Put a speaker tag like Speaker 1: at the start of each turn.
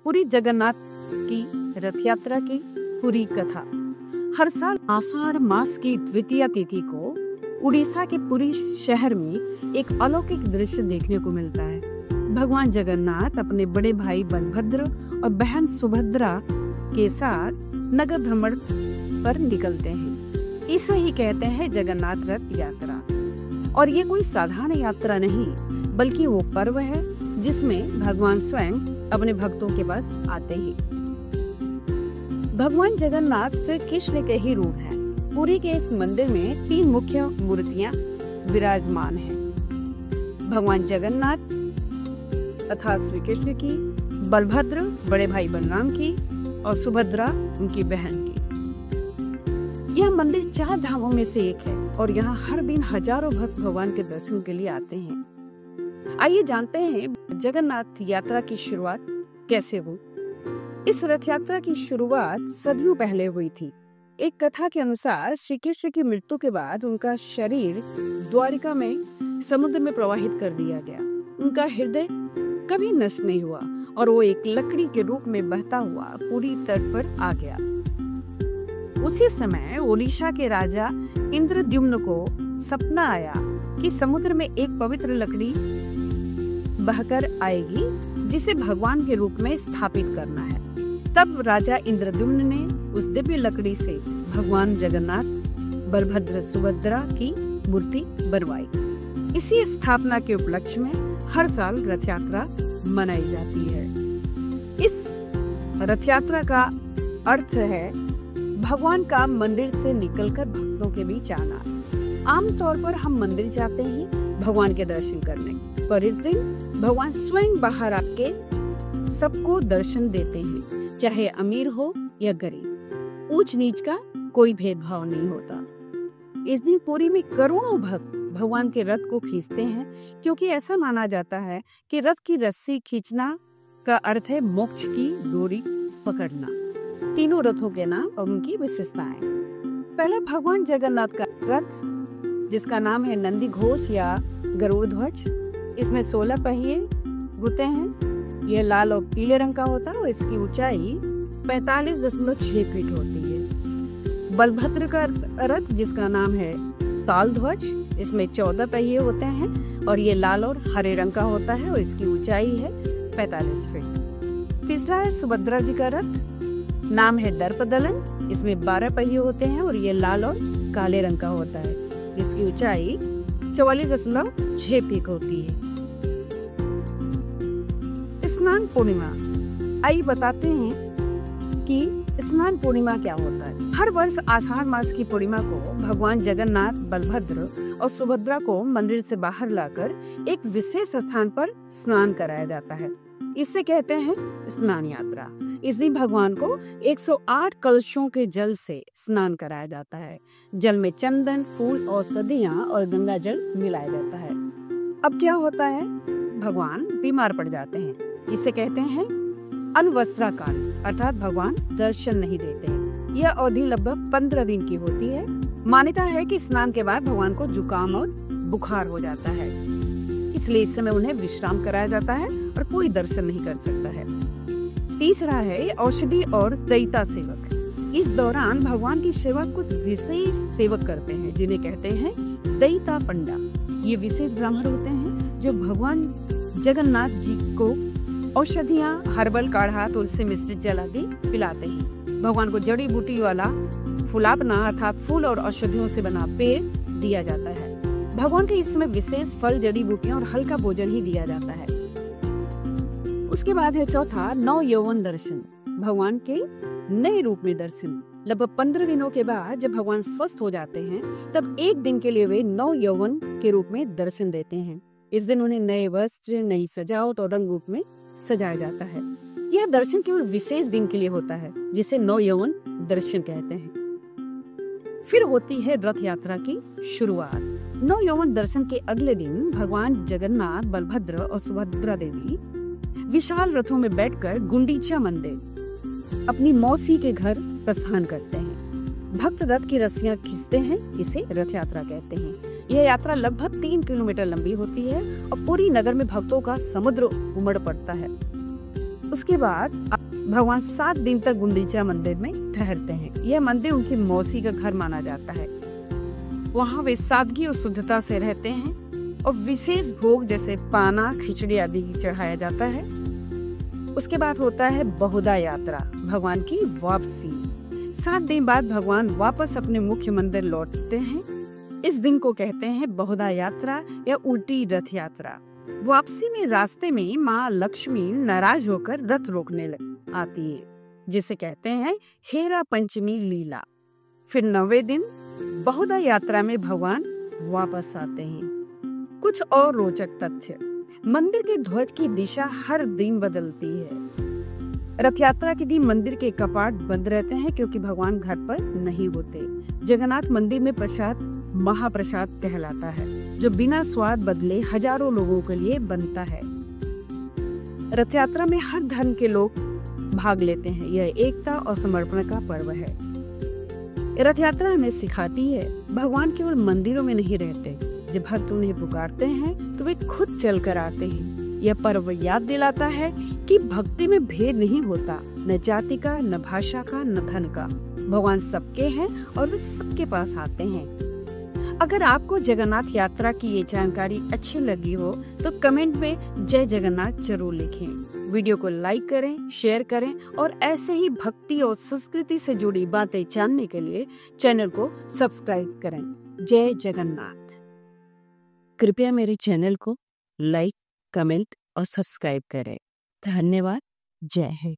Speaker 1: पुरी जगन्नाथ की रथ यात्रा की पूरी कथा। हर साल आषाढ़ मास की द्वितीय तिथि को उड़ीसा के पुरी शहर में एक अलौकिक दृश्य देखने को मिलता है। भगवान जगन्नाथ अपने बड़े भाई बलभद्र और बहन सुभद्रा के साथ नगर भ्रमण पर निकलते हैं। इसे ही कहते हैं जगन्नाथ रथ यात्रा। और ये कोई साधारण यात्रा नहीं, बल्कि वो पर्व है जिसमें भगवान स्वयं अपने भक्तों के पास आते हैं। भगवान जगन्नाथ श्री कृष्ण के ही रूप हैं। पुरी के इस मंदिर में 3 मुख्य मूर्तियां विराजमान हैं। भगवान जगन्नाथ तथा श्री कृष्ण की, बलभद्र बड़े भाई बलराम की और सुभद्रा उनकी बहन की। यह मंदिर 4 धामों में से एक है और यहाँ हर दिन हजारों भक्त भगवान के दर्शन के लिए आते हैं। आइए जानते हैं जगन्नाथ यात्रा की शुरुआत कैसे हुई। इस रथ यात्रा की शुरुआत सदियों पहले हुई थी। एक कथा के अनुसार श्री कृष्ण की मृत्यु के बाद उनका शरीर द्वारिका में समुद्र में प्रवाहित कर दिया गया। उनका हृदय कभी नष्ट नहीं हुआ और वो एक लकड़ी के रूप में बहता हुआ पुरी तट पर आ गया। उसी समय ओडिशा के राजा इंद्रद्युम्न को सपना आया कि समुद्र में एक पवित्र लकड़ी बहकर आएगी जिसे भगवान के रूप में स्थापित करना है। तब राजा इंद्रद्युम्न ने उस दिव्य लकड़ी से भगवान जगन्नाथ, बलभद्र, सुभद्रा की मूर्ति बनवाई। इसी स्थापना के उपलक्ष्य में हर साल रथ यात्रा मनाई जाती है। इस रथ यात्रा का अर्थ है भगवान का मंदिर से निकलकर भक्तों के बीच आना। आमतौर पर हम मंदिर जाते हैं भगवान के दर्शन करने, पर इस दिन भगवान स्वयं बाहर आके सबको दर्शन देते हैं, चाहे अमीर हो या गरीब। ऊंच नीच का कोई भेदभाव नहीं होता। इस दिन पुरी में करोड़ों भक्त भगवान के रथ को खींचते हैं, क्योंकि ऐसा माना जाता है कि रथ की रस्सी खींचना का अर्थ है मोक्ष की डोरी पकड़ना। तीनों रथों के नाम और उनकी विशेषताएं। पहले भगवान जगन्नाथ का रथ, जिसका नाम है नंदी घोष या गरुड़ ध्वज, इसमें 16 पहिए होते हैं। यह लाल और पीले रंग का होता है और इसकी ऊंचाई 45.6 फीट होती है। बलभद्र का रथ, जिसका नाम है ताल ध्वज, इसमें 14 पहिए होते हैं और ये लाल और हरे रंग का होता है और इसकी ऊंचाई है 45 फीट। तीसरा है सुभद्रा जी का रथ, नाम है दर्पदलन, इसमें 12 पहिए होते हैं और ये लाल और काले रंग का होता है। इसकी ऊंचाई 44.6 फीट होती है। स्नान पूर्णिमा, आइए बताते हैं कि स्नान पूर्णिमा क्या होता है। हर वर्ष आषाढ़ मास की पूर्णिमा को भगवान जगन्नाथ, बलभद्र और सुभद्रा को मंदिर से बाहर लाकर एक विशेष स्थान पर स्नान कराया जाता है। इसे कहते हैं स्नान यात्रा। इस दिन भगवान को 108 कलशों के जल से स्नान कराया जाता है। जल में चंदन, फूल, औषधियां और गंगा जल मिलाया जाता है। अब क्या होता है, भगवान बीमार पड़ जाते हैं। इसे कहते हैं अनवस्त्रा काल, अर्थात भगवान दर्शन नहीं देते हैं। यह अवधि लगभग 15 दिन की होती है। मान्यता है कि स्नान के बाद भगवान को जुकाम और बुखार हो जाता है, इसलिए इस समय उन्हें विश्राम कराया जाता है और कोई दर्शन नहीं कर सकता है। तीसरा है औषधि और दैता सेवक। इस दौरान भगवान की सेवा कुछ विशेष सेवक करते हैं, जिन्हें कहते हैं दैता पंडा। ये विशेष ब्राह्मण होते हैं जो भगवान जगन्नाथ जी को औषधियाँ, हर्बल काढ़ा, तुलसी मिश्रित जल आदि पिलाते हैं। भगवान को जड़ी बूटी वाला फुलापना अर्थात फूल और औषधियों से बना पेय दिया जाता है। भगवान के इसमें विशेष फल, जड़ी बूटियां और हल्का भोजन ही दिया जाता है। उसके बाद है चौथा, नव यौवन दर्शन। भगवान के नए रूप में दर्शन। लगभग 15 दिनों के बाद जब भगवान स्वस्थ हो जाते हैं, तब एक दिन के लिए वे नव यौवन के रूप में दर्शन देते हैं। इस दिन उन्हें नए वस्त्र, नई सजावट और रंग रूप में सजाया जाता है। यह दर्शन केवल विशेष दिन के लिए होता है, जिसे नव यौवन दर्शन कहते हैं। फिर होती है रथ यात्रा की शुरुआत। नव यौवन दर्शन के अगले दिन भगवान जगन्नाथ, बलभद्र और सुभद्रा देवी विशाल रथों में बैठकर गुंडीचा मंदिर अपनी मौसी के घर प्रस्थान करते हैं। भक्त रथ की रस्सियां खींचते हैं, इसे रथ यात्रा कहते हैं। यह यात्रा लगभग 3 किलोमीटर लंबी होती है और पूरी नगर में भक्तों का समुद्र उमड़ पड़ता है। उसके बाद भगवान 7 दिन तक गुंडीचा मंदिर में ठहरते हैं। यह मंदिर उनकी मौसी का घर माना जाता है। वहाँ वे सादगी और शुद्धता से रहते हैं और विशेष भोग जैसे पाना, खिचड़ी आदि चढ़ाया जाता है। उसके बाद होता है बहुधा यात्रा, भगवान की वापसी। 7 दिन बाद भगवान वापस अपने मुख्य मंदिर लौटते हैं। इस दिन को कहते हैं बहुधा यात्रा या उल्टी रथ यात्रा। वापसी में रास्ते में माँ लक्ष्मी नाराज होकर रथ रोकने आती है, जिसे कहते हैं हेरा पंचमी लीला। फिर 9वें दिन बहुधा यात्रा में भगवान वापस आते हैं। कुछ और रोचक तथ्य, मंदिर के ध्वज की दिशा हर दिन बदलती है। रथ यात्रा के दिन मंदिर के कपाट बंद रहते हैं क्योंकि भगवान घर पर नहीं होते। जगन्नाथ मंदिर में प्रसाद महाप्रसाद कहलाता है, जो बिना स्वाद बदले हजारों लोगों के लिए बनता है। रथ यात्रा में हर धर्म के लोग भाग लेते हैं। यह एकता और समर्पण का पर्व है। रथ यात्रा हमें सिखाती है भगवान केवल मंदिरों में नहीं रहते। जब भक्त उन्हें पुकारते हैं तो वे खुद चल कर आते हैं। यह पर्व याद दिलाता है कि भक्ति में भेद नहीं होता, न जाति का, न भाषा का, न धन का। भगवान सबके हैं और वे सबके पास आते हैं। अगर आपको जगन्नाथ यात्रा की ये जानकारी अच्छी लगी हो तो कमेंट में जय जगन्नाथ जरूर लिखें। वीडियो को लाइक करें, शेयर करें और ऐसे ही भक्ति और संस्कृति से जुड़ी बातें जानने के लिए चैनल को सब्सक्राइब करें। जय जगन्नाथ। कृपया मेरे चैनल को लाइक, कमेंट और सब्सक्राइब करें। धन्यवाद। जय हिंद।